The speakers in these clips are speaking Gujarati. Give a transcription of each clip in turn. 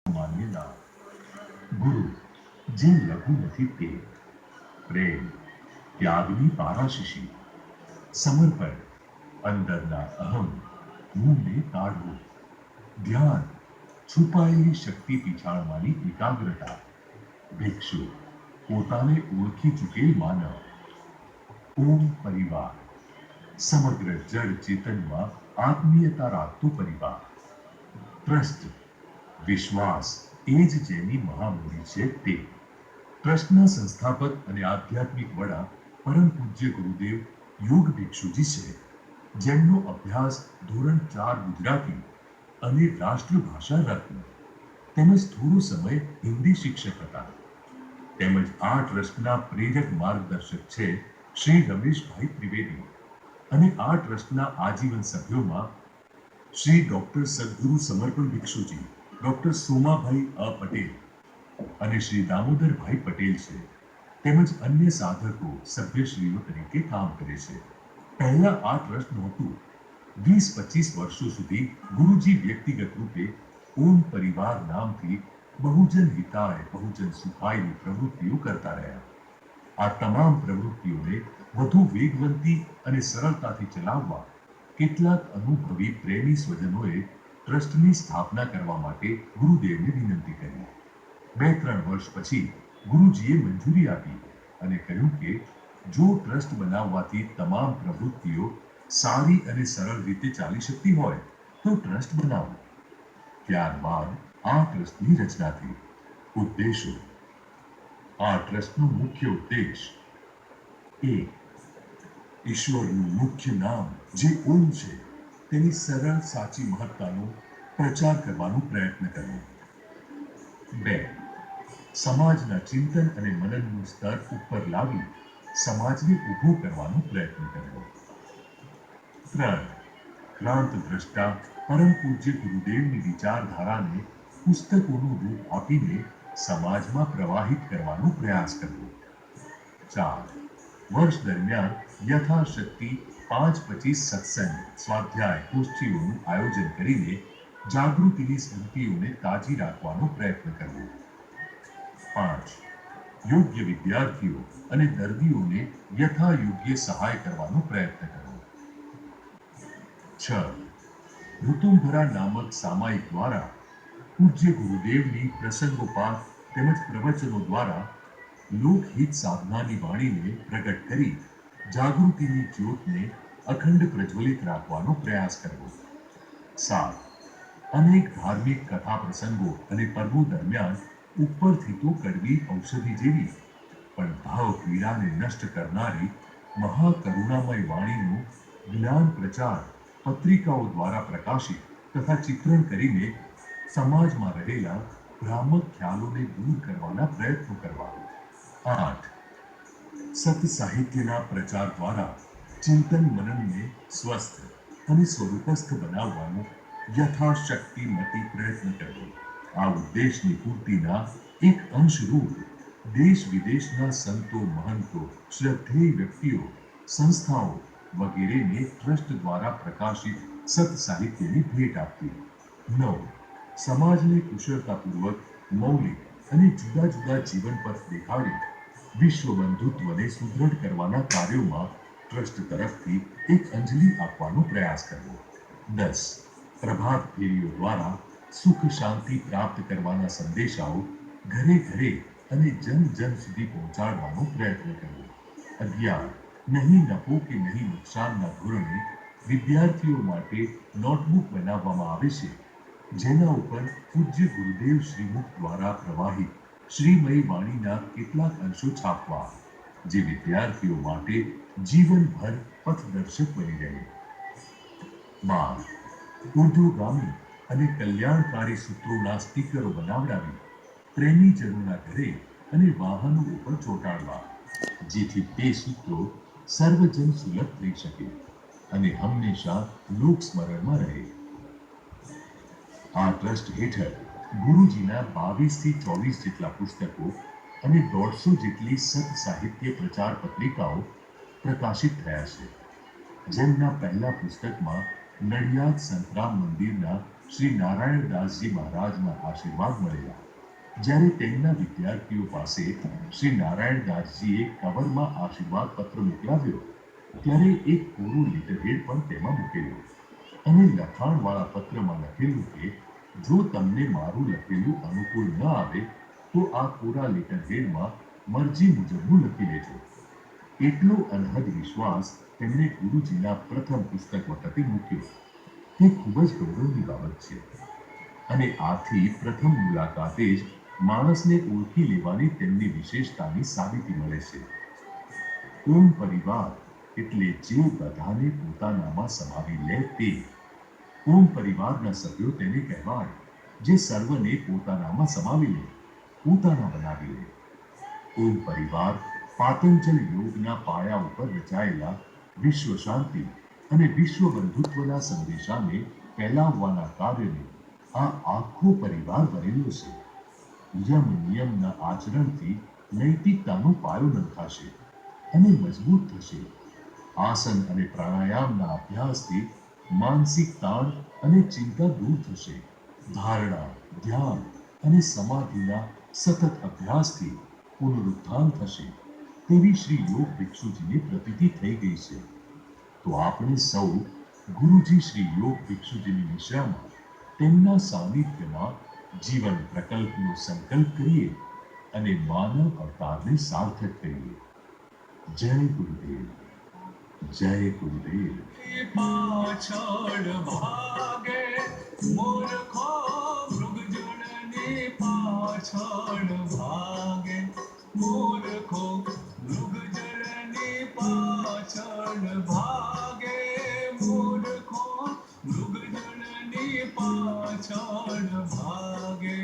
માન્યતા ગુરુ જે લઘુ નથી તે પ્રેમ ત્યાગની પારાશીશી સમર્પણ અંદરના અહમ મૂળને કાઢવું ધ્યાન છુપાયેલી શક્તિ પીછાણવાની એકાગ્રતા ભિક્ષુ પોતાને ઓળખી ચૂકેલ માનવ ઓમ પરિવાર સમગ્ર જળ ચેતનમાં આત્મીયતા રાખતો પરિવાર ટ્રસ્ટ વિશ્વાસ એ જ જેની મહામૂડી છે તે ટ્રસ્ટના સંસ્થાપક અને આધ્યાત્મિક વડા પરમ પૂજ્ય ગુરુદેવ યોગ ભિક્ષુજી છે, જેમનો અભ્યાસ ધોરણ 4 ગુજરાતી અને રાષ્ટ્રભાષા રાખી તેમજ થોડો સમય હિન્દી શિક્ષક હતા. તેમજ આ ટ્રસ્ટના પ્રેરક માર્ગદર્શક છે શ્રી રમેશભાઈ ત્રિવેદી અને આ ટ્રસ્ટના આજીવન સભ્યોમાં શ્રી ડોક્ટર સદગુરુ સમર્પણ ભિક્ષુજી, ડોક્ટર સોમાભાઈ અ પટેલ અને શ્રી દામોદરભાઈ પટેલ છે. તેમજ અન્ય સાધકો સભ્યશ્રીઓ તરીકે કામ કરે છે. પહેલા આ ટ્રસ્ટ નહોતું. 20-25 વર્ષો સુધી ગુરુજી વ્યક્તિગત રૂપે ઓમ પરિવાર નામથી બહુજન હિતાય બહુજન સુખાયની પ્રવૃત્તિઓ કરતા રહ્યા. આ તમામ પ્રવૃત્તિઓને વધુ વેગવંતી અને સરળતાથી ચલાવવા કેટલાક અનુભવી પ્રેમી સ્વજનોએ ટ્રસ્ટની સ્થાપના કરવા માટે ગુરુદેવને વિનંતી કરી. 2-3 વર્ષ પછી ગુરુજીએ મંજૂરી આપી અને કહ્યું કે જો ટ્રસ્ટ બનાવવાથી તમામ પ્રવૃત્તિઓ સારી અને સરળ રીતે ચાલી શકતી હોય તો ટ્રસ્ટ બનાવો. ત્યારબાદ આ ટ્રસ્ટની રચના થઈ. ઉદ્દેશો: આ ટ્રસ્ટનો મુખ્ય ઉદ્દેશ ઈશ્વરનું મુખ્ય નામ જે ઓમ છે તેની સરળ સાચી મહત્તાનો પ્રચાર કરવાનો પ્રયત્ન કરવો. 2. સમાજના ચિંતન અને મનનનું સ્તર ઉપર લાવી સમાજને ઊભો કરવાનો પ્રયત્ન કરવો. 3. ક્રાંત દ્રષ્ટા પરમ પૂજ્ય ગુરુદેવની વિચારધારાને પુસ્તકોનું રૂપ આપીને સમાજમાં પ્રવાહિત કરવાનો પ્રયાસ કરવો. 4. વર્ષ દરમિયાન યથાશક્તિ 5-25 સત્સંગ, સ્વાધ્યાય, ગોષ્ઠીઓનું આયોજન કરીને જાગૃતિની સ્મૃતિઓને તાજી રાખવાનો પ્રયત્ન કરવો. 5. યોગ્ય વિદ્યાર્થીઓ અને દર્દીઓને યથાયોગ્ય સહાય કરવાનો પ્રયત્ન કરવો. 6. ઋતુંભરા નામક સામાયિક દ્વારા પૂજ્ય ગુરુદેવની પ્રસંગોપાત તેમજ પ્રવચનો દ્વારા લોકહિત સાધનાની વાણીને પ્રગટ કરી જાગૃતિની જ્યોતને અખંડ પ્રજ્વલિત રાખવાનો પ્રયાસ કરવો. 7. અનેક ધાર્મિક કથા પ્રસંગો અને પર્વો દરમિયાન ઉપરથી તો કડવી ઔષધિ જેવી પણ ભાવ પીડાને નષ્ટ કરનારી મહાકરુણામય વાણીનું જ્ઞાન પ્રચાર પત્રિકાઓ દ્વારા પ્રકાશિત તથા ચિત્રણ કરીને સમાજમાં રહેલા ભ્રામક ખ્યાલોને દૂર કરવાના પ્રયત્નો કરવા. 8. સત સાહિત્યના પ્રચાર દ્વારા ચિંતન મનનને સ્વસ્થ અને સ્વરૂપસ્થ બનાવવાનો યથાશક્તિમતી પ્રયત્ન કરવો. આ ઉદ્દેશની પૂર્તિના એક અંશરૂપ દેશ વિદેશના સંતો, મહંતો, શ્રદ્ધેય વ્યક્તિઓ, સંસ્થાઓ વગેરેને ટ્રસ્ટ દ્વારા પ્રકાશિત સત સાહિત્યની ભેટ આપવી. 9. સમાજને કુશળતાપૂર્વક મૌલિક અને જુદા જુદા જીવન પથ દેખાડી વિશ્વ બંધુત્વને સુદૃઢ કરવાના કાર્યોમાં ટ્રસ્ટ તરફથી એક અંજલિ આપવાનો પ્રયાસ કરવો. 10. પ્રભાત ફેરીઓ દ્વારા સુખ શાંતિ પ્રાપ્ત કરવાના સંદેશાઓ ઘરે ઘરે અને જન જન સુધી પહોંચાડવાનો પ્રયત્ન કરવો. 11. નહીં નફો કે નહીં નુકસાનના ધોરણે વિદ્યાર્થીઓ માટે નોટબુક બનાવવામાં આવે છે, જેના ઉપર પૂજ્ય ગુરુદેવ શ્રીમુખ દ્વારા પ્રવાહિત શ્રીમય વાણીના કેટલાક અંશો છાપવા, જે વિદ્યાર્થીઓ માટે જીવનભર પથદર્શક બની રહે. 12. ઉર્ધ્વગામી અને કલ્યાણકારી સૂત્રોના સ્ટીકરો બનાવડાવી પ્રેમીજનોના ઘરે અને વાહનો ઉપર ચોંટાડવા, જેથી તે સૂત્રો સર્વજન સુલભ થઈ શકે અને હંમેશા લોકસ્મરણમાં રહે. આ ટ્રસ્ટ હેઠળ ગુરુજીના 22-24 જેટલા પુસ્તકો અને 150 જેટલી સત સાહિત્ય પ્રચાર પત્રિકાઓ પ્રકાશિત થયા છે, જેમના પહેલા પુસ્તકમાં નડિયાદ સંતરામ મંદિરના શ્રી નારાયણદાસજી મહારાજના આશીર્વાદ મળેલા. જ્યારે તેમના વિદ્યાર્થીઓ પાસે શ્રી નારાયણદાસજીએ કવરમાં આશીર્વાદ પત્ર મોકલાવ્યો, ત્યારે એક કોરું લેટરહેડ પણ તેમાં મૂકેલું અને લખાણવાળા પત્રમાં લખેલું કે જો તમને મારું લખેલું અનુકૂળ ન આવે તો આ કોરા લેટરહેડમાં મરજી મુજબનું લખી લેજો. એટલો અનહદ વિશ્વાસ તેમણે ગુરુજીના પ્રથમ પુસ્તક વખતે મૂક્યો. તે ખૂબ જ ગૌરવની બાબત છે અને આથી પ્રથમ મુલાકાતે જ માણસને ઓળખી લેવાની તેમની વિશેષતાની સાબિતી મળે છે. ઓમ પરિવાર એટલે જે બધાને પોતાનામાં સમાવી લે તે. ઓમ પરિવારના સભ્યો તેને કહેવાય જે સર્વને પોતાનામાં સમાવી લે, પોતાના બનાવી લે. ઓમ પરિવાર પાતંજલ યોગના પાયા ઉપર રચાયેલા વિશ્વ શાંતિ અને વિશ્વ બંધુત્વના સંદેશાને ફેલાવવાના કાર્યને આ આખો પરિવાર બનેલો છે. યમ નિયમના આચરણથી નૈતિકતાનો પાયો નંખાશે અને મજબૂત થશે. આસન અને પ્રાણાયામના અભ્યાસથી માનસિક તાણ અને ચિંતા દૂર થશે. ધારણા, ધ્યાન અને સમાધિના સતત અભ્યાસથી પુનરુત્થાન થશે તેવી શ્રી યોગ ભિક્ષુજીની પ્રતીતિ થઈ ગઈ છે. તો આપણે સૌ ગુરુજી શ્રી યોગ ભિક્ષુજીની નિશ્રામાં તેમના સાનિધ્યમાં જીવન પ્રકલ્પનો સંકલ્પ કરીએ અને માનવ અવતારને સાર્થક કરીએ. જય ગુરુદેવ, જય ગુરુદેવ. પાછળ ભાગે મૂર્ખો મૃગજળની પાછળ ભાગે, મૂર્ખો મૃગજળની પાછળ ભાગે, મૂર્ખો મૃગજળની પાછળ ભાગે.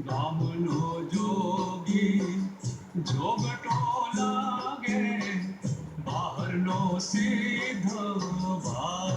ગામનો જોગી જોગટો લાગે, બહારનો સીધો ભાગે.